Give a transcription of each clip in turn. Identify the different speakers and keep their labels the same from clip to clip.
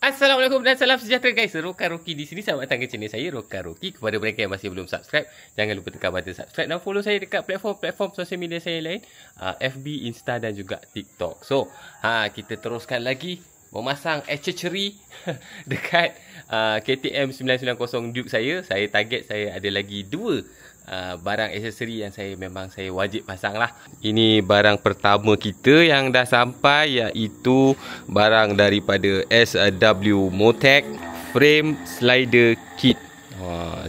Speaker 1: Assalamualaikum dan salam sejahtera guys. Roka Roki di sini, selamat datang ke channel saya Roka Roki. Kepada mereka yang masih belum subscribe, jangan lupa tekan button subscribe dan follow saya dekat platform sosial media saya lain, FB, Insta dan juga TikTok. So, kita teruskan lagi memasang accessory dekat KTM 990 Duke saya. Saya target saya ada lagi 2 barang aksesori yang saya wajib pasang lah. Ini barang pertama kita yang dah sampai, iaitu barang daripada SW Motec Frame Slider Kit.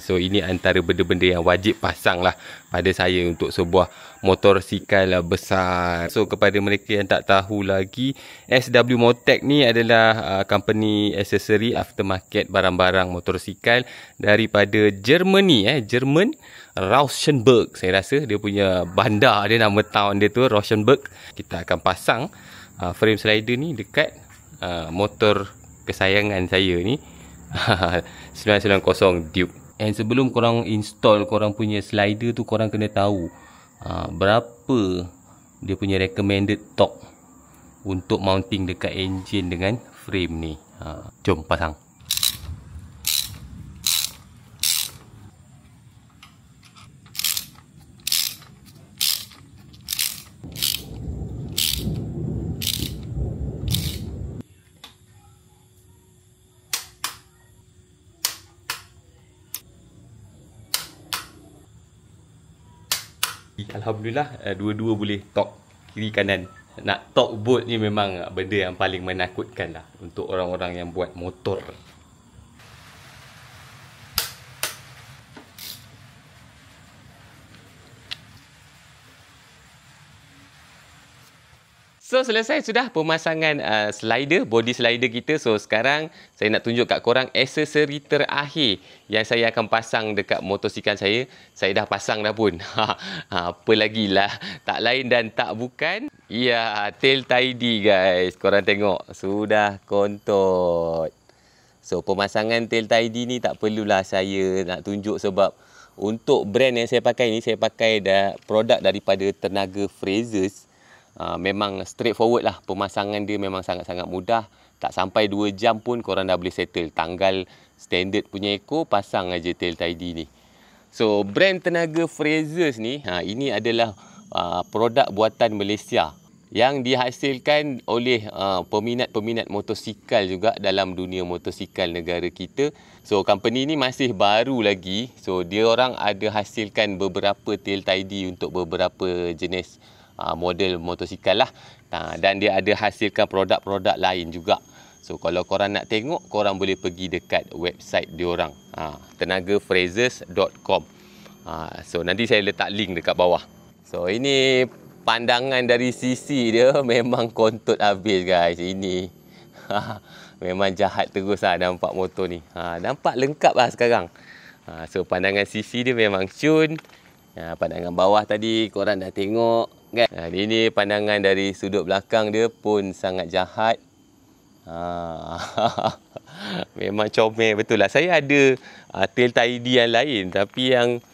Speaker 1: So ini antara benda-benda yang wajib pasang lah pada saya untuk sebuah motosikal besar. So kepada mereka yang tak tahu lagi, SW Motec ni adalah company aksesori aftermarket barang-barang motosikal daripada Germany, Jerman, Rauschenberg. Saya rasa dia punya bandar dia, nama town dia tu Rauschenberg. Kita akan pasang frame slider ni dekat motor kesayangan saya ni 990 Duke. And sebelum korang install korang punya slider tu, korang kena tahu berapa dia punya recommended torque untuk mounting dekat engine dengan frame ni. Jom pasang. Alhamdulillah, dua-dua boleh torque kiri kanan. Nak torque bolt ni memang benda yang paling menakutkan lah untuk orang-orang yang buat motor. So selesai sudah pemasangan slider, body slider kita. So sekarang saya nak tunjuk kat korang aksesori terakhir yang saya akan pasang dekat motosikal saya. Saya dah pasang dah pun. Apa lagi lah, tak lain dan tak bukan, ya, tail tidy guys. Korang tengok, sudah kontot. So pemasangan tail tidy ni tak perlulah saya nak tunjuk, sebab untuk brand yang saya pakai ni, saya pakai produk daripada Tenaga Frasers. Memang straightforward lah. Pemasangan dia memang sangat-sangat mudah. Tak sampai 2 jam pun korang dah boleh settle. Tanggal standard punya ekor, pasang aja tail tidy ni. So brand Tenaga Frasers ni, ini adalah produk buatan Malaysia yang dihasilkan oleh peminat-peminat motosikal juga dalam dunia motosikal negara kita. So company ni masih baru lagi. So dia orang ada hasilkan beberapa tail tidy untuk beberapa jenis model motosikal lah. Dan dia ada hasilkan produk-produk lain juga. So kalau korang nak tengok, korang boleh pergi dekat website diorang, tenagafrasers.com. So nanti saya letak link dekat bawah. So ini pandangan dari sisi dia, memang kontot habis guys. Ini memang jahat terus lah nampak motor ni. Nampak lengkap lah sekarang. So pandangan sisi dia memang cun. Pandangan bawah tadi korang dah tengok kan? Ini pandangan dari sudut belakang dia pun sangat jahat. Memang comel betul lah. Saya ada tail tidy yang lain, tapi yang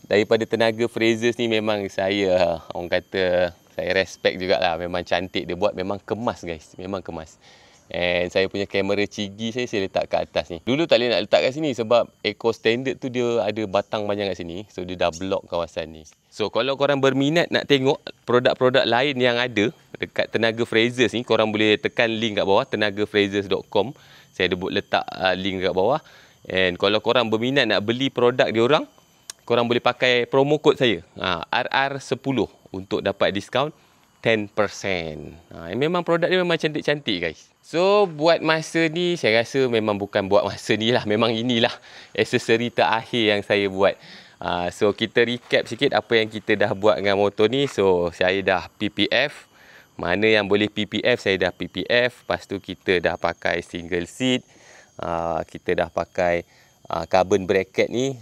Speaker 1: daripada Tenaga Frasers ni memang saya, orang kata, saya respect jugalah. Memang cantik dia buat, memang kemas guys, memang kemas. And saya punya kamera cigi saya letak kat atas ni. Dulu tak boleh nak letak kat sini sebab ekor standard tu dia ada batang panjang kat sini. So dia dah block kawasan ni. So kalau korang berminat nak tengok produk-produk lain yang ada dekat Tenaga Frasers ni, korang boleh tekan link kat bawah, tenagafrasers.com. Saya ada letak link kat bawah. And kalau korang berminat nak beli produk diorang, korang boleh pakai promo code saya, RR10, untuk dapat diskaun 10%. Memang produk dia memang cantik-cantik guys. So buat masa ni, saya rasa memang bukan buat masa ni lah, memang inilah aksesori terakhir yang saya buat. So kita recap sikit apa yang kita dah buat dengan motor ni. So saya dah PPF. Mana yang boleh PPF, saya dah PPF. Lepas tu kita dah pakai single seat. Kita dah pakai carbon bracket ni.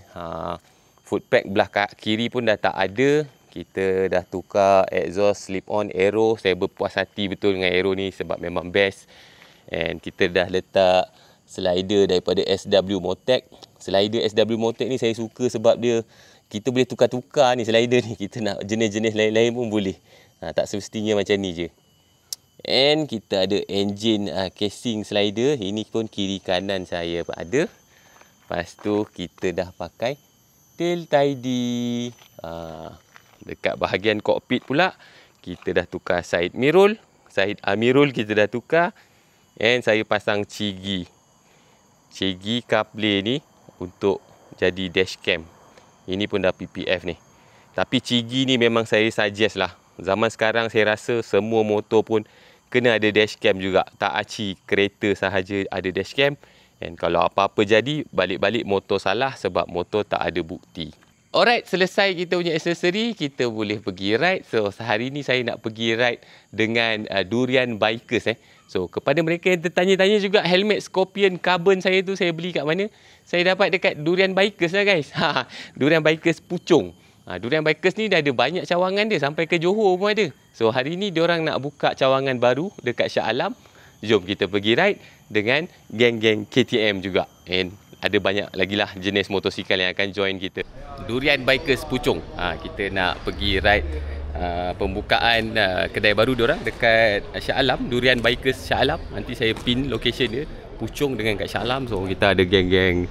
Speaker 1: Footpack belah kiri pun dah tak ada. Kita dah tukar exhaust slip-on aero. Saya berpuas hati betul dengan aero ni sebab memang best. And kita dah letak slider daripada SW Motec. Slider SW Motec ni saya suka sebab dia, kita boleh tukar-tukar ni slider ni. Kita nak jenis-jenis lain-lain pun boleh. Tak semestinya macam ni je. And kita ada engine casing slider. Ini pun kiri kanan saya ada. Lepas tu kita dah pakai tail tidy. Dekat bahagian kokpit pula kita dah tukar side mirror. Side mirror kita dah tukar. And saya pasang Chigi CarPlay ni untuk jadi dashcam. Ini pun dah PPF ni. Tapi Chigi ni memang saya suggest lah. Zaman sekarang saya rasa semua motor pun kena ada dashcam juga. Tak aci kereta sahaja ada dashcam. Dan kalau apa-apa jadi, balik-balik motor salah sebab motor tak ada bukti. Alright, selesai kita punya aksesori, kita boleh pergi ride. So, sehari ni saya nak pergi ride dengan Durian Bikers. So, kepada mereka yang tertanya-tanya juga, helmet Scorpion Carbon saya tu saya beli kat mana? Saya dapat dekat Durian Bikers lah guys. Durian Bikers Puchong. Durian Bikers ni dah ada banyak cawangan dia, sampai ke Johor pun ada. So, hari ni diorang nak buka cawangan baru dekat Shah Alam. Jom kita pergi ride dengan geng-geng KTM juga. And ada banyak lagi lah jenis motosikal yang akan join kita. Durian Bikers Puchong. Kita nak pergi ride pembukaan kedai baru diorang dekat Shah Alam. Durian Bikers Shah Alam. Nanti saya pin location dia. Puchong dengan kat Shah Alam. So kita ada geng-geng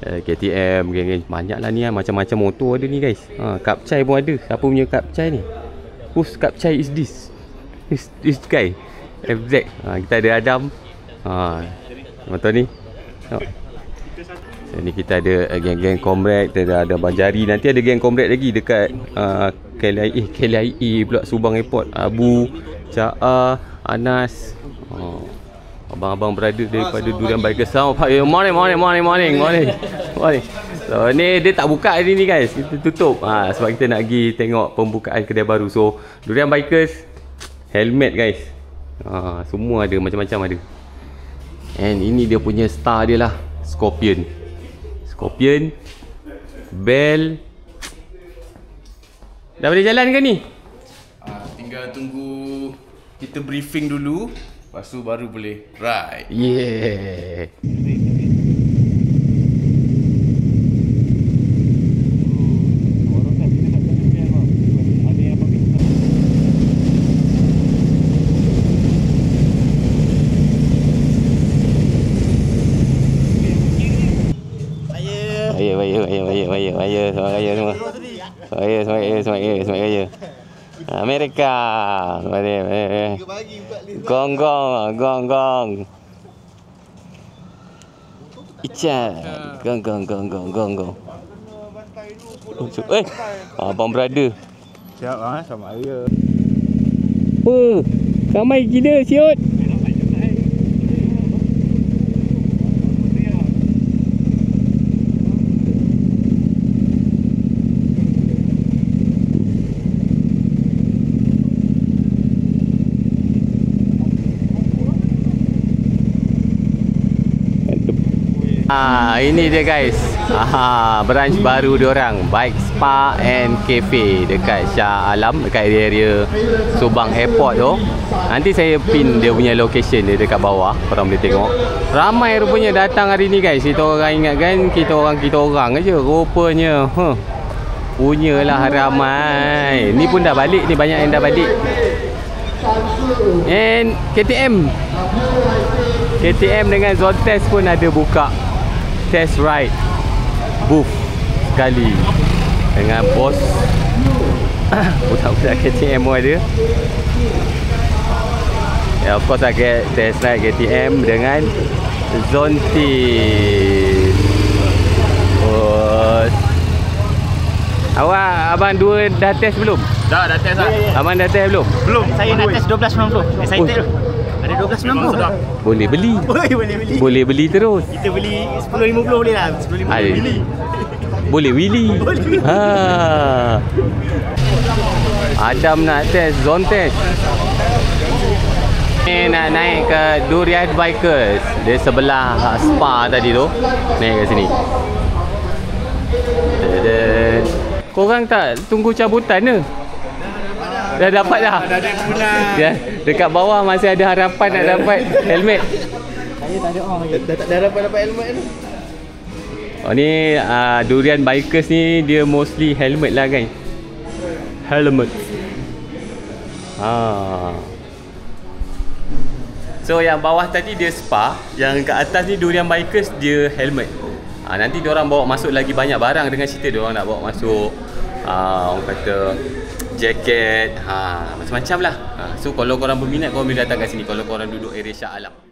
Speaker 1: KTM, geng-geng banyak lah ni. Macam-macam motor ada ni guys. Kapcai pun ada. Siapa punya Kapcai ni? Whose Kapcai is this? This guy FZ. Kita ada Adam. Motor ni. Ni kita ada geng-geng Comrade, kita ada Banjari, nanti ada geng Comrade lagi dekat KLIA pula Subang Airport. Abu, Caa, Anas. Abang-abang berada daripada Durian Bikers. Morning. So ni dia tak buka hari ni guys. Kita tutup sebab kita nak pergi tengok pembukaan kedai baru. So Durian Bikers helmet guys. Semua ada, macam-macam ada. And ini dia punya star dia lah, Scorpion, Bell. Dah boleh jalan ke ni?
Speaker 2: Tinggal tunggu kita briefing dulu, lepas tu baru boleh ride.
Speaker 1: Yeah. Semua. Amerika. Gong. Ican. Gong. Abang berada.
Speaker 2: Siap sama saya.
Speaker 1: Ramai gila siot. Ini dia guys. Branch baru diorang, Bike Spa and Cafe dekat Shah Alam, dekat area Subang Airport tu. Nanti saya pin dia punya location dia dekat bawah, korang boleh tengok. Ramai rupanya datang hari ni guys. Kita orang ingatkan kita orang aja, rupanya punyalah ramai. Ni pun dah balik ni, banyak yang dah balik. And KTM dengan Zone Test pun ada buka test ride booth sekali dengan bos. Budak-budak KTM pun ada. Of course ada test ride KTM dengan Zone Test. Abang dua dah test belum?
Speaker 2: Dah test lah.
Speaker 1: Abang dah test belum?
Speaker 3: Belum. Saya nak test 12.90. Excited tu. Ada 12.90.
Speaker 1: Boleh beli. Boleh beli terus.
Speaker 3: Kita beli 10.50 boleh lah. 10.50 beli.
Speaker 1: Boleh Willy. Adam nak test Zone Test. Ni nak naik ke Durian Bikers. Dia sebelah spa tadi tu. Naik ke sini. Korang tak tunggu cabutan ke? Dah dapat dah.
Speaker 2: Dah ada kemenang.
Speaker 1: Ya, dekat bawah masih ada harapan nak dapat helmet.
Speaker 3: Saya tak ada lagi.
Speaker 2: Dah dapat helmet ni.
Speaker 1: Ni Durian Bikers ni dia mostly helmet lah guys. Helmet. So yang bawah tadi dia spa, yang kat atas ni Durian Bikers dia helmet. Nanti diorang bawa masuk lagi banyak barang dengan cerita diorang nak bawa masuk orang kata jaket, macam-macam lah. So kalau korang berminat, korang boleh datang kat sini kalau korang duduk area Shah Alam.